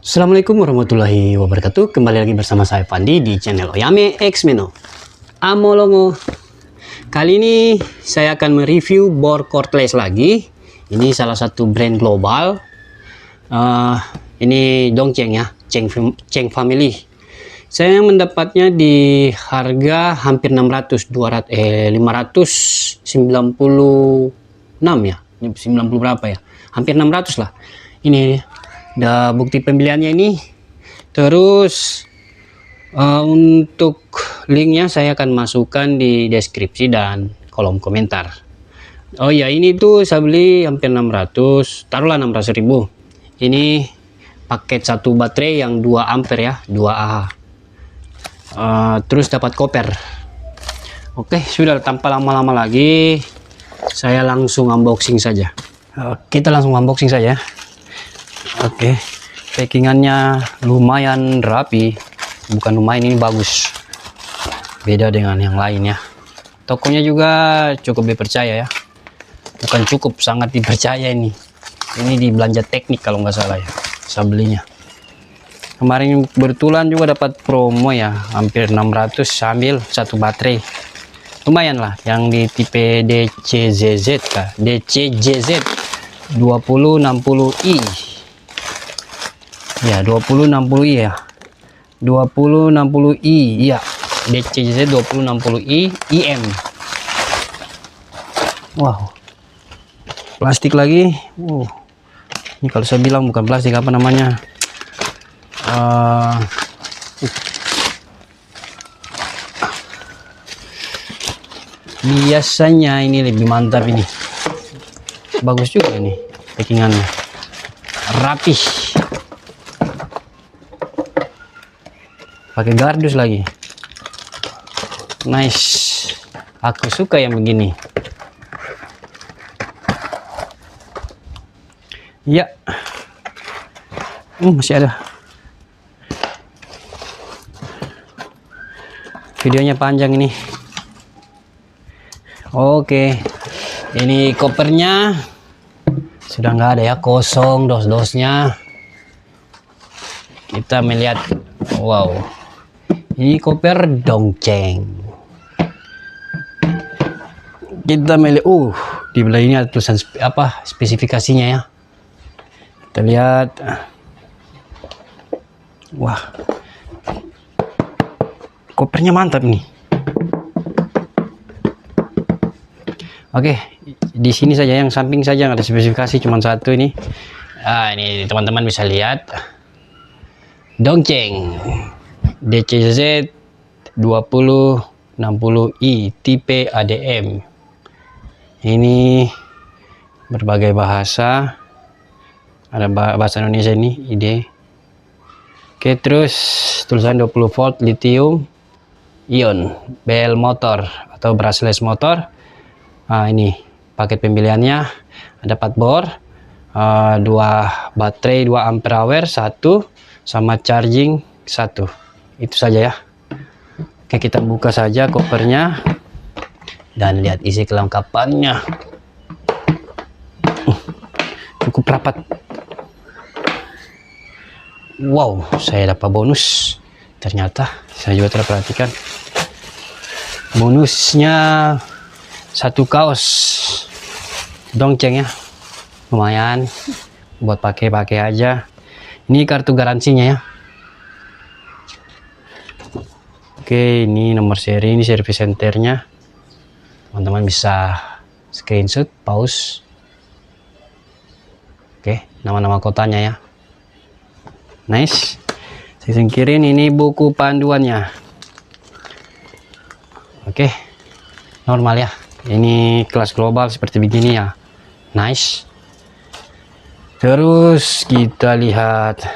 Assalamualaikum warahmatullahi wabarakatuh. Kembali lagi bersama saya Fandi di channel Oyame X Meno Amolongo. Kali ini saya akan mereview bor cordless lagi. Ini salah satu brand global. Ini Dongcheng ya, Cheng Family. Saya mendapatnya di harga hampir 596 ya, 90 berapa ya, hampir 600 lah. Ini ada bukti pembeliannya ini. Terus untuk linknya saya akan masukkan di deskripsi dan kolom komentar. Oh ya, ini tuh saya beli hampir 600, taruhlah 600.000. Ini paket satu baterai yang 2 ampere ya, 2Ah. Terus dapat koper. Oke, sudah tanpa lama-lama lagi, saya langsung unboxing saja. Kita langsung unboxing saja. Oke, packingannya lumayan rapi, bukan lumayan, ini bagus, beda dengan yang lain ya. Tokonya juga cukup dipercaya ya, bukan cukup, sangat dipercaya. Ini di Belanja Teknik kalau nggak salah ya, saya belinya kemarin. Kebetulan juga dapat promo ya, hampir 600 sambil satu baterai. Lumayan lah, yang di tipe DCJZ kah? DCJZ 2060i ya, 2060i ya, 2060i ya, DCJZ 2060i IM. Wow, plastik lagi. Ini kalau saya bilang bukan plastik, apa namanya, biasanya ini lebih mantap. Ini bagus juga, ini packingannya rapih, pakai gardus lagi, nice. Aku suka yang begini ya. Masih ada, videonya panjang ini. Oke, ini kopernya sudah nggak ada ya, kosong dos-dosnya. Kita melihat, wow, ini koper Dongcheng. Kita melihat, di belah ini ada tulisan apa spesifikasinya ya. Kita lihat, wah, kopernya mantap nih. Oke, di sini saja, yang samping saja nggak ada spesifikasi, cuma satu ini. Ini teman-teman bisa lihat, Dongcheng DCZ 2060i tipe ADM. Ini berbagai bahasa, ada bahasa Indonesia ini, ide. Oke, terus tulisan 20 volt lithium ion bell motor atau brushless motor. Ini paket pembeliannya, ada 4 bor, 2 baterai 2 ampere hour 1, sama charging 1. Itu saja ya. Oke, kita buka saja kopernya dan lihat isi kelengkapannya. Cukup rapat. Wow, saya dapat bonus. Ternyata saya juga terperhatikan bonusnya, satu kaos Dongcheng ya, lumayan buat pakai aja. Ini kartu garansinya ya. Oke, ini nomor seri, ini service centernya. Teman-teman bisa screenshot, pause. Oke, nama-nama kotanya ya, nice. Saya singkirin, ini buku panduannya. Oke, normal ya. Ini kelas global seperti begini ya, nice. Terus kita lihat,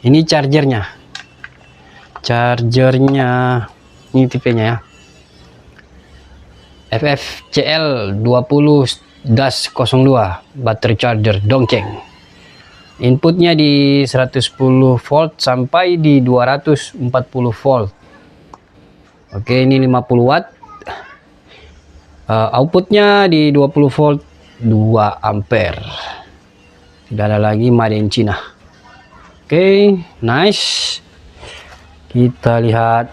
ini chargernya. Ini tipenya ya, FFCL 20-02 battery charger Dongcheng. Inputnya di 110 volt sampai di 240 volt. Oke, ini 50 watt. Outputnya di 20 volt 2 ampere. Tidak ada lagi, made in China. Oke, nice. Kita lihat.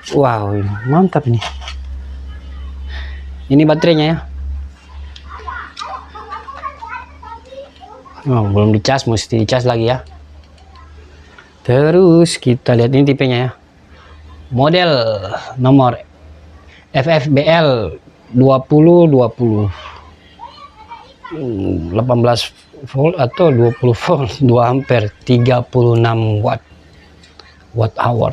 Wow, mantap ini. Ini baterainya ya. Oh, belum dicas, mesti dicas lagi ya. Terus kita lihat ini tipenya ya. Model nomor FFBL 2020. 18 volt atau 20 volt, 2 ampere, 36 watt hour.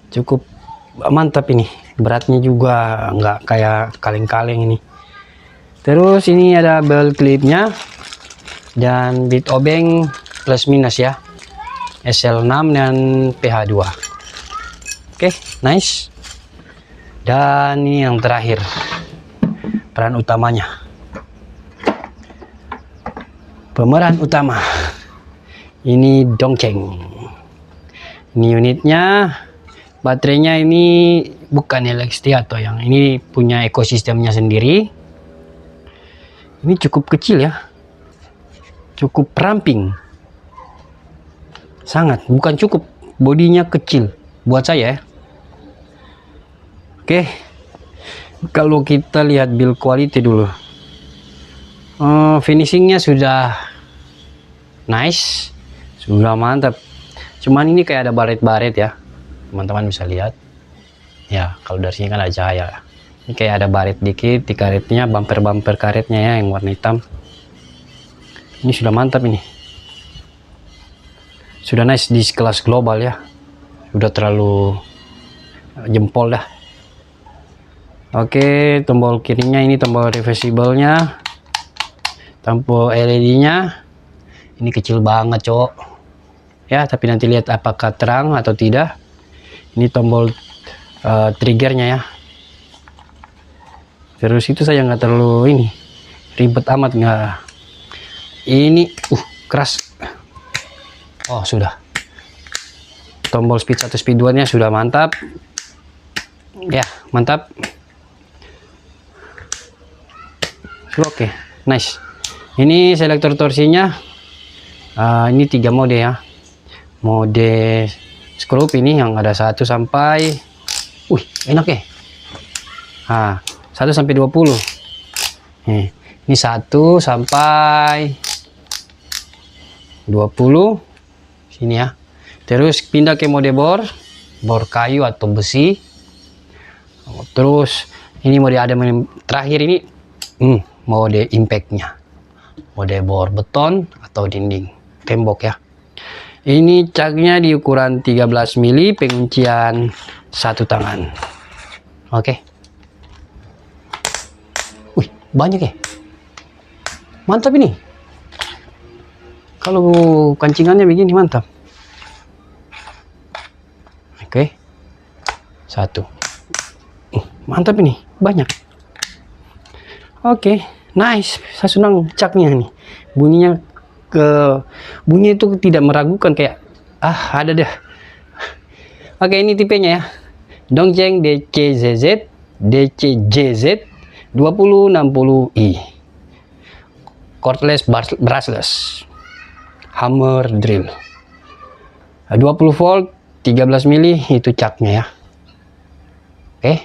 Cukup mantap ini. Beratnya juga nggak kayak kaleng-kaleng ini. Terus ini ada bel clipnya dan bit obeng plus minus ya, SL6 dan PH2. Oke, nice. Dan ini yang terakhir, peran utamanya, pemeran utama ini Dongcheng. Ini unitnya, baterainya ini bukan LXT atau yang ini, punya ekosistemnya sendiri. Ini cukup kecil ya, cukup ramping, sangat, bukan cukup, bodinya kecil buat saya ya. Oke, kalau kita lihat build quality dulu, finishingnya sudah nice, sudah mantap. Cuman ini kayak ada baret-baret ya, teman-teman bisa lihat ya. Kalau dari sini kan ada cahaya, ini kayak ada baret dikit di karetnya, bumper karetnya ya yang warna hitam. Ini sudah mantap, ini sudah nice di kelas global ya, sudah terlalu jempol dah. Oke, tombol kirinya ini tombol reversible-nya, tombol LED-nya ini kecil banget cok ya, tapi nanti lihat apakah terang atau tidak. Ini tombol triggernya ya. Terus itu saya nggak terlalu ini ribet amat, nggak ini keras. Oh sudah, tombol speed 1 speed 2 nya sudah mantap ya, mantap. Oke, nice. Ini selektor torsinya ini 3 mode ya, mode skrup ini yang ada 1 sampai enak ya, 1 sampai 20. Ini 1 sampai 20 sini ya. Terus pindah ke mode bor kayu atau besi. Terus ini mode ada terakhir ini mode impactnya, mode bor beton atau dinding tembok ya. Ini caknya di ukuran 13 mili, penguncian 1 tangan. Oke. Banyak ya, mantap ini. Kalau kancingannya begini mantap. Oke, 1. Mantap ini, banyak. Oke, nice. Saya senang caknya nih, bunyinya bunyi itu tidak meragukan, kayak ada deh. Oke, ini tipenya ya, Dongcheng DCJZ 2060i, cordless brushless hammer drill, 20 volt 13 mili itu caknya ya. Oke,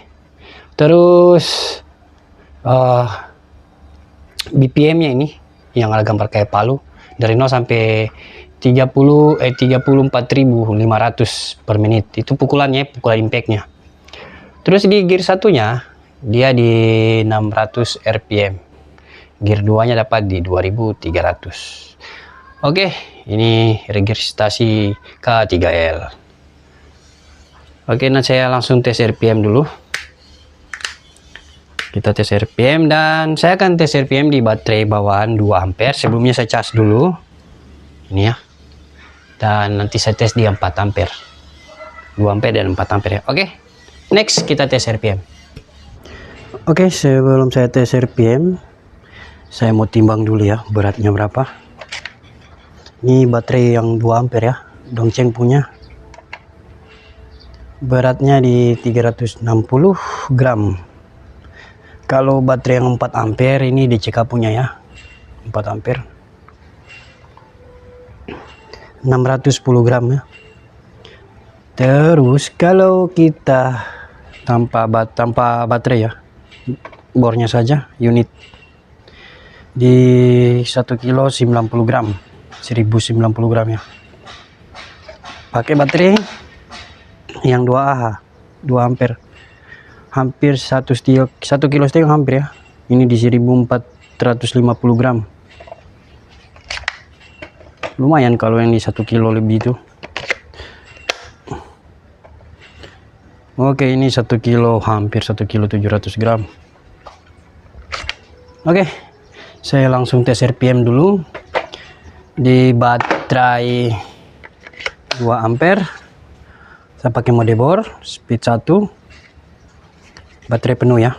terus BPM nya ini yang ada gambar kayak palu, dari 0 sampai 34.500 per menit, itu pukulan impactnya. Terus di gear satunya dia di 600 rpm, gear 2 nya dapat di 2300. Oke, ini regurgitasi K3L. Oke, nah saya langsung tes rpm dulu. Kita tes rpm, dan saya akan tes rpm di baterai bawaan 2 ampere. Sebelumnya saya cas dulu ini ya, dan nanti saya tes di 4 ampere, 2 ampere dan 4 ampere. Oke, next kita tes rpm. Oke, sebelum saya tes rpm, saya mau timbang dulu ya beratnya berapa. Ini baterai yang 2 ampere ya, Dongcheng punya, beratnya di 360 gram. Kalau baterai yang 4 ampere ini DCK punya ya, 4 ampere. 610 gram ya. Terus kalau kita tanpa baterai ya, bornya saja unit di 1 kilo 90 gram 1090 gram ya, pakai baterai yang 2Ah 2 ampere, hampir 1 kilo setengah hampir ya. Ini di 1450 gram, lumayan kalau yang di 1 kilo lebih itu. Oke, ini 1 kilo hampir 1 kilo 700 gram. Oke, saya langsung tes RPM dulu di baterai 2 ampere. Saya pakai mode bor speed 1, baterai penuh ya.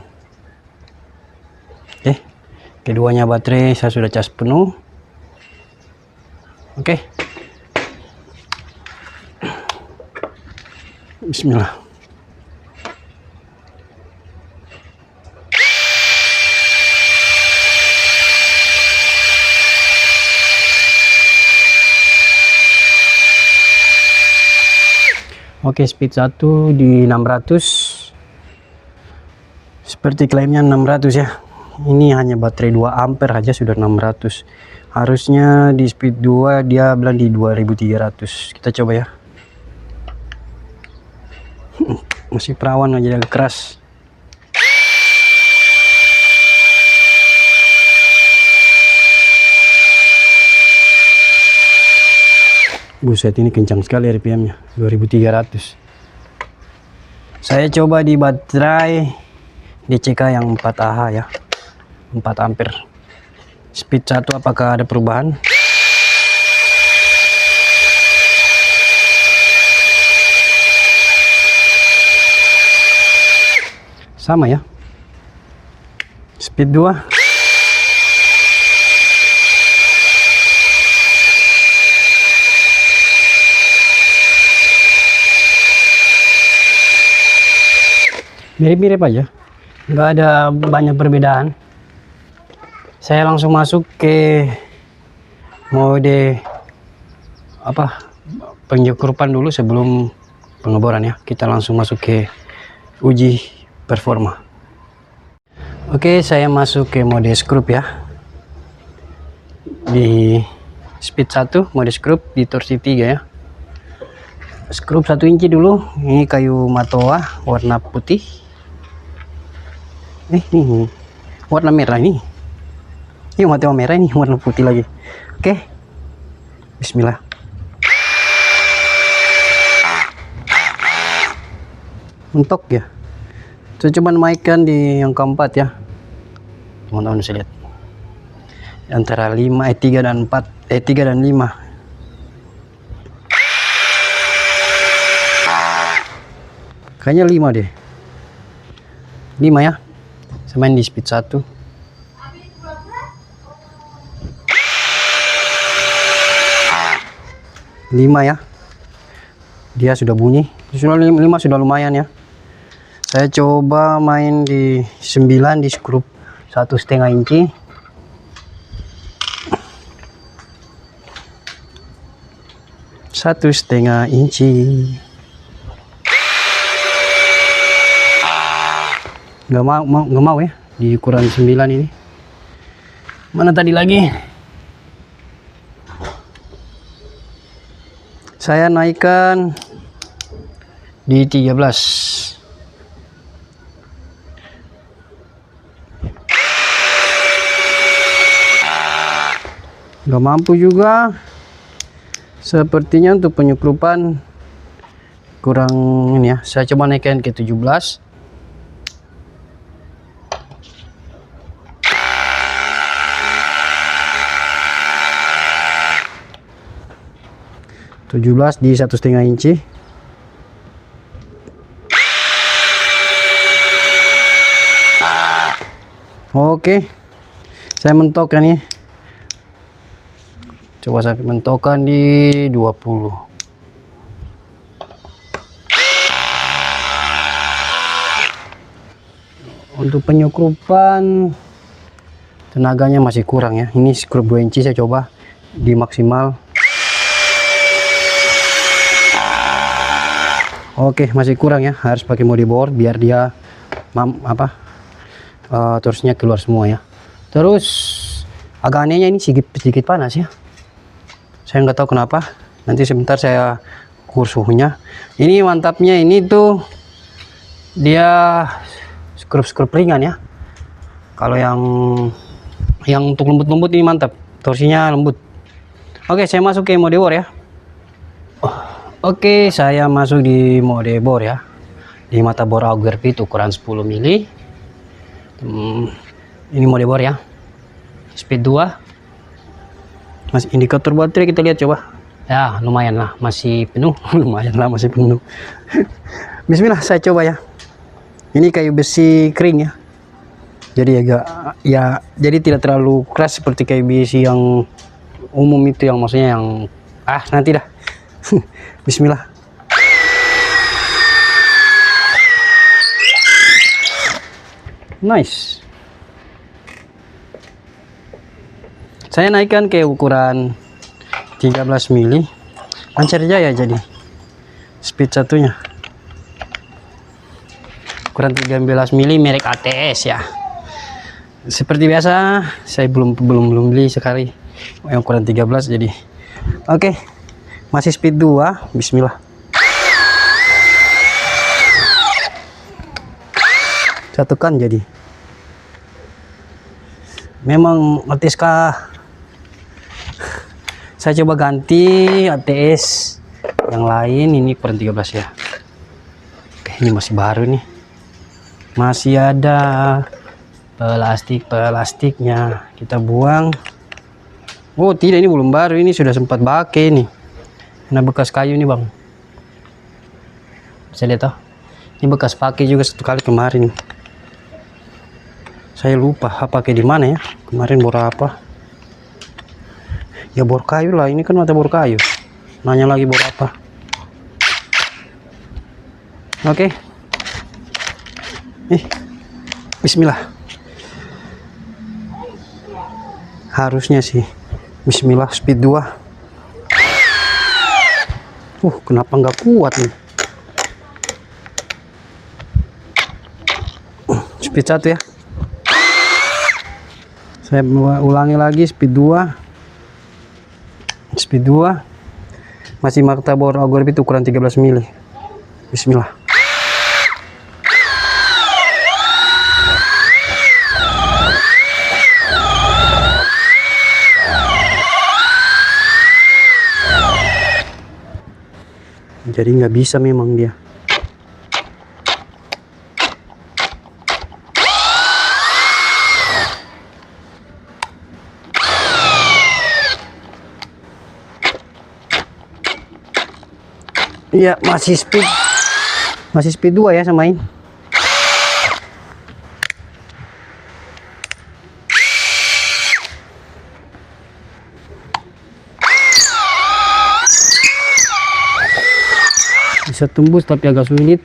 Oke, keduanya baterai saya sudah cas penuh. Oke, bismillah. Oke, speed 1 di 600. Seperti klaimnya 600 ya. Ini hanya baterai 2 ampere aja sudah 600. Harusnya di speed 2 dia bilang di 2300. Kita coba ya. Masih perawan aja, agak keras. Buset, ini kencang sekali RPM-nya, 2300. Saya coba di baterai DCK yang 4Ah ya, 4 ampere. Speed 1 apakah ada perubahan? Sama ya. Speed 2. Mirip-mirip aja, nggak ada banyak perbedaan. Saya langsung masuk ke mode pencukuran dulu sebelum pengeboran ya. Kita langsung masuk ke uji performa. Oke, saya masuk ke mode scrub ya, di speed 1 mode scrub di torsi 3 ya. Scrub 1 inci dulu. Ini kayu matoa warna putih. Ini warna merah ini. Ini matoa merah, ini warna putih lagi. Oke, bismillah. Mentok ya. Saya coba naikkan di yang keempat ya. Teman-teman bisa lihat. Antara 3 dan 4, 3 dan 5. Kayaknya 5 deh. 5 ya. Saya main di speed 1. Lima ya. Dia sudah bunyi. Sudah 5 sudah lumayan ya. Saya coba main di 9 di skrup 1,5 inci. Nggak mau ya di ukuran 9 ini. Mana tadi lagi? Saya naikkan di 13. Nggak mampu juga. Sepertinya untuk penyukrupan kurang ini ya. Saya coba naikkan ke 17. 17 di 1,5 inci. Oke, saya mentokkan ya. Coba saya mentokkan di 20. Untuk penyukrupan tenaganya masih kurang ya. Ini skrup 2 inci saya coba di maksimal. Oke, masih kurang ya, harus pakai mode bor biar dia torsinya keluar semua ya. Terus agak anehnya ini sedikit panas ya, saya nggak tahu kenapa. Nanti sebentar saya ukur suhunya. Ini mantapnya ini tuh dia skrup ringan ya. Kalau yang untuk lembut ini mantap, torsinya lembut. Oke, saya masuk ke mode bor ya. Oke, saya masuk di mode bor ya, di mata bor auger pit ukuran 10 mili. Ini mode bor ya, speed 2. Masih indikator baterai kita lihat coba ya, lumayan lah masih penuh. Lumayan lah masih penuh. Bismillah, saya coba ya. Ini kayu besi kering ya, jadi agak ya, jadi tidak terlalu keras seperti kayu besi yang umum itu, yang maksudnya yang nanti dah. Bismillah. Nice. Saya naikkan ke ukuran 13 mili. Lancar aja ya, jadi speed satunya ukuran 13 mili merek ATS ya. Seperti biasa saya belum beli sekali yang ukuran 13 jadi. Oke, masih speed 2. Bismillah. Satukan jadi. Memang ATS kah? Saya coba ganti ATS yang lain, ini ukuran 13 ya. Oke, ini masih baru nih. Masih ada plastiknya. Kita buang. Oh, tidak, ini belum baru, ini sudah sempat pakai nih. Kena bekas kayu nih, Bang. Bisa lihat toh? Ini bekas pakai juga satu kali kemarin. Saya lupa pakai di mana ya. Kemarin bor apa? Ya bor kayu lah, ini kan mata bor kayu. Nanya lagi bor apa? Oke. Bismillah. Harusnya sih bismillah, speed 2. Kenapa nggak kuat nih? Speed 1 ya. Saya ulangi lagi, speed 2. Speed 2. Masih mata bor auger pit ukuran 13 mili. Bismillah. Jadi nggak bisa memang dia. Iya, masih speed 2 ya samain. Bisa tembus tapi agak sulit,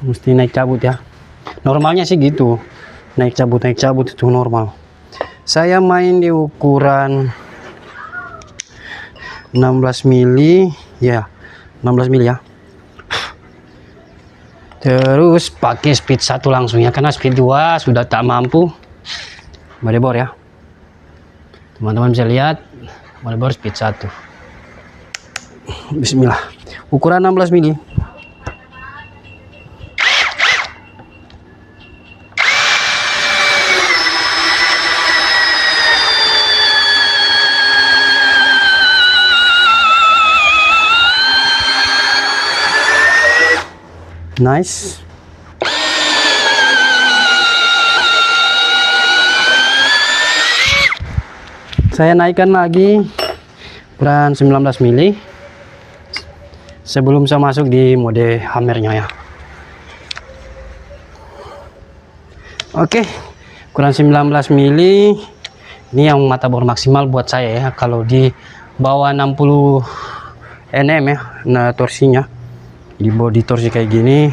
mesti naik cabut ya. Normalnya sih gitu, naik cabut itu normal. Saya main di ukuran 16 mili ya, 16 mili ya. Terus pakai speed 1 langsung ya, karena speed 2 sudah tak mampu. Mode bor ya, teman-teman bisa lihat mode bor speed 1. Bismillah. Ukuran 16 mili. Nice. Saya naikkan lagi ukuran 19 mili. Sebelum saya masuk di mode hammernya ya. Oke, ukuran 19 mili. Ini yang mata bor maksimal buat saya ya. Kalau di bawah 60 Nm ya, nah torsinya di body torsi kayak gini.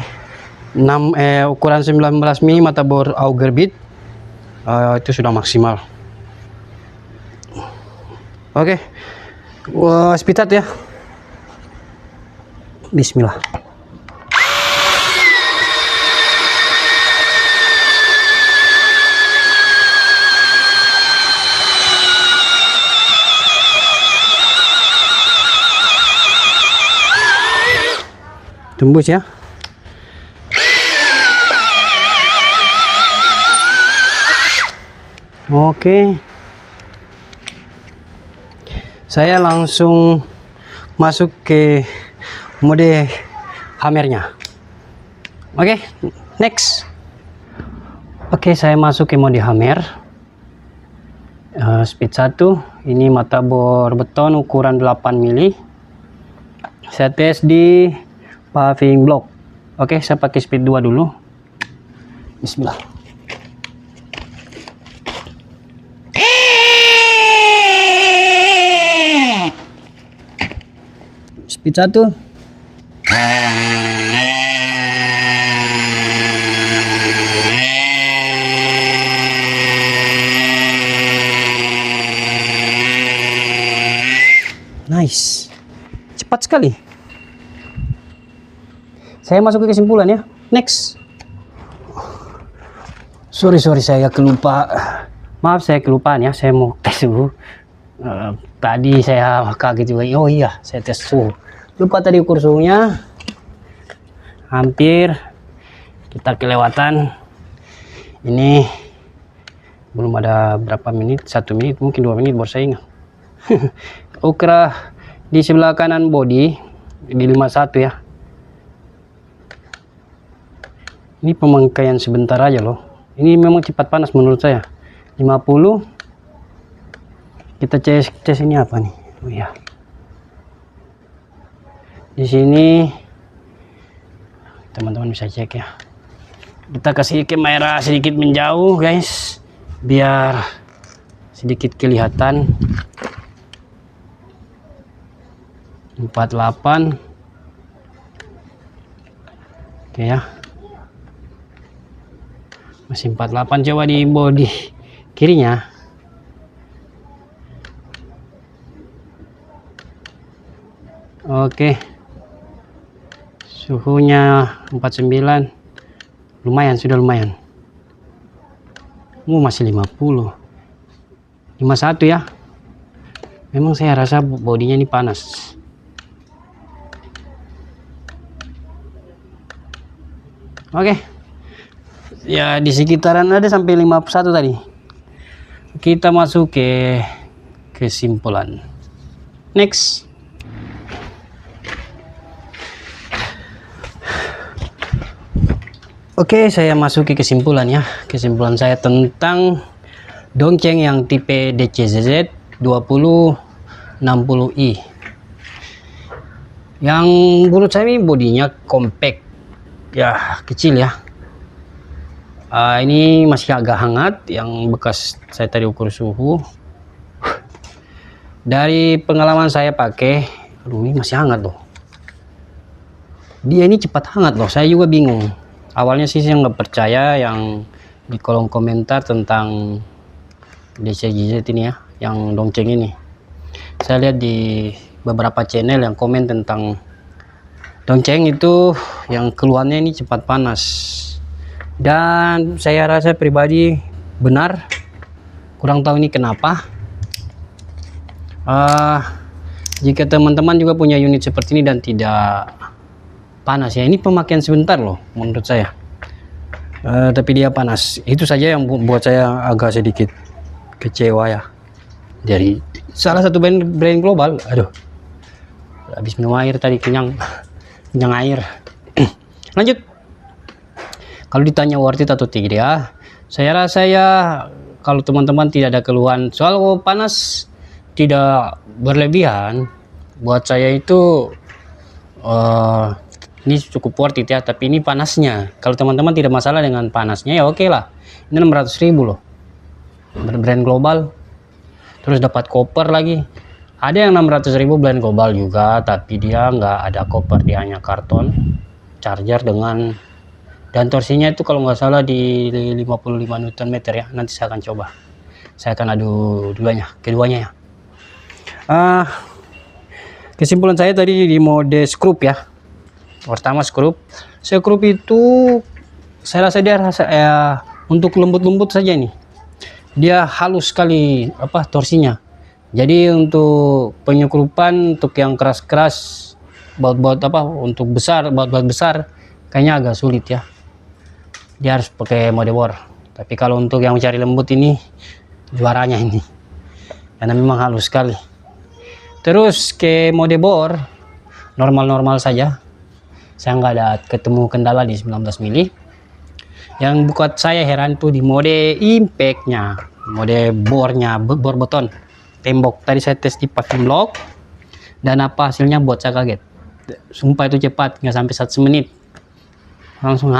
Ukuran 19 mili mata bor auger bit itu sudah maksimal. Oke, speed 1 ya. Bismillah. tembus ya. Oke, saya langsung masuk ke mode hammernya. Oke, next. Oke, saya masuk ke mode hammer. Speed 1. Ini mata bor beton ukuran 8 mili. Saya tes di paving block. Oke, saya pakai speed 2 dulu. Bismillah. Speed 1. Nice, cepat sekali. Saya masuk ke kesimpulan ya. Next. Sorry saya kelupa. Maaf, saya kelupaan ya. Saya mau tes suhu. Tadi saya kaget juga. Oh iya, saya tes suhu. Lupa tadi ukur suhunya. Hampir kita kelewatan. Ini belum ada berapa menit. 1 menit, mungkin 2 menit baru saya ingat. Ukra di sebelah kanan body di 51 ya. Ini pemakaian sebentar aja loh. Ini memang cepat panas menurut saya. 50. Kita cek ini apa nih? Oh iya. Di sini teman-teman bisa cek ya. Kita kasih kamera sedikit menjauh guys, biar sedikit kelihatan. 48. Oke ya, masih 48. Coba di body kirinya. Oke, suhunya 49. Lumayan, sudah lumayan. Masih 50. 51 ya. Memang saya rasa bodinya ini panas. Oke, ya di sekitaran ada sampai 51 tadi. Kita masuk ke kesimpulan. Next. Oke, saya masuk ke kesimpulan ya. Kesimpulan saya tentang Dongcheng yang tipe DCZZ 2060i. Yang menurut saya ini bodinya compact. Ya, kecil ya. Ini masih agak hangat, yang bekas saya tadi ukur suhu. Dari pengalaman saya pakai, aduh ini masih hangat loh. Dia ini cepat hangat loh, saya juga bingung. Awalnya sih saya nggak percaya yang di kolom komentar tentang DCZZ ini ya, yang Dongcheng ini. Saya lihat di beberapa channel yang komen tentang Dongcheng itu yang keluarnya ini cepat panas, dan saya rasa pribadi benar. Kurang tahu ini kenapa. Jika teman-teman juga punya unit seperti ini dan tidak panas ya, ini pemakaian sebentar loh menurut saya, tapi dia panas. Itu saja yang buat saya agak sedikit kecewa ya. Dari salah satu brand global. Aduh, habis minum air tadi, kenyang air. Lanjut, kalau ditanya worth it atau tidak ya, saya rasa ya kalau teman-teman tidak ada keluhan soal panas, tidak berlebihan, buat saya itu ini cukup worth it ya. Tapi ini panasnya, kalau teman-teman tidak masalah dengan panasnya ya oke lah. Ini 600.000 loh, brand global, terus dapat koper lagi. Ada yang 600.000 brand global juga, tapi dia nggak ada koper, dia hanya karton charger dengan, dan torsinya itu kalau nggak salah di 55 Nm ya. Nanti saya akan coba, saya akan adu keduanya ya. Kesimpulan saya tadi di mode scrub ya. Pertama scrub itu saya rasa dia untuk lembut-lembut saja nih, dia halus sekali torsinya. Jadi untuk penyekrupan, untuk yang keras-keras baut apa untuk besar, baut besar kayaknya agak sulit ya, dia harus pakai mode bor. Tapi kalau untuk yang mencari lembut ini juaranya ini, karena memang halus sekali. Terus ke mode bor normal-normal saja, saya nggak ada ketemu kendala di 19 mili. Yang buat saya heran tuh di mode impactnya, mode bornya, bor beton tembok. Tadi saya tes di paving block dan apa hasilnya buat saya kaget. Sumpah itu cepat, nggak sampai 1 menit langsung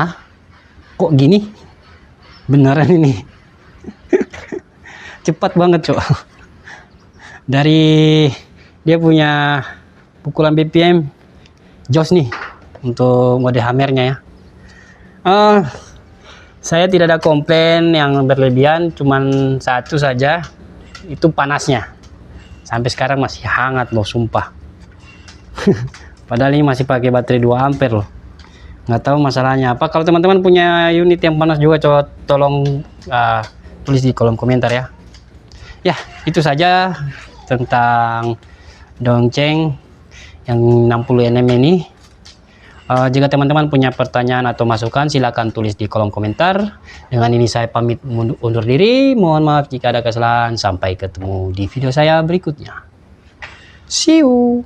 kok gini, beneran ini. Cepat banget cok. Dari dia punya pukulan BPM jos nih untuk mode hammernya ya. Saya tidak ada komplain yang berlebihan, cuman satu saja, itu panasnya. Sampai sekarang masih hangat loh, sumpah. Padahal ini masih pakai baterai 2 ampere loh. Nggak tahu masalahnya apa. Kalau teman-teman punya unit yang panas juga, coba tolong tulis di kolom komentar ya. Ya, itu saja tentang dongceng yang 60 Nm ini. Jika teman-teman punya pertanyaan atau masukan, silahkan tulis di kolom komentar. Dengan ini saya pamit undur diri. Mohon maaf jika ada kesalahan. Sampai ketemu di video saya berikutnya. See you.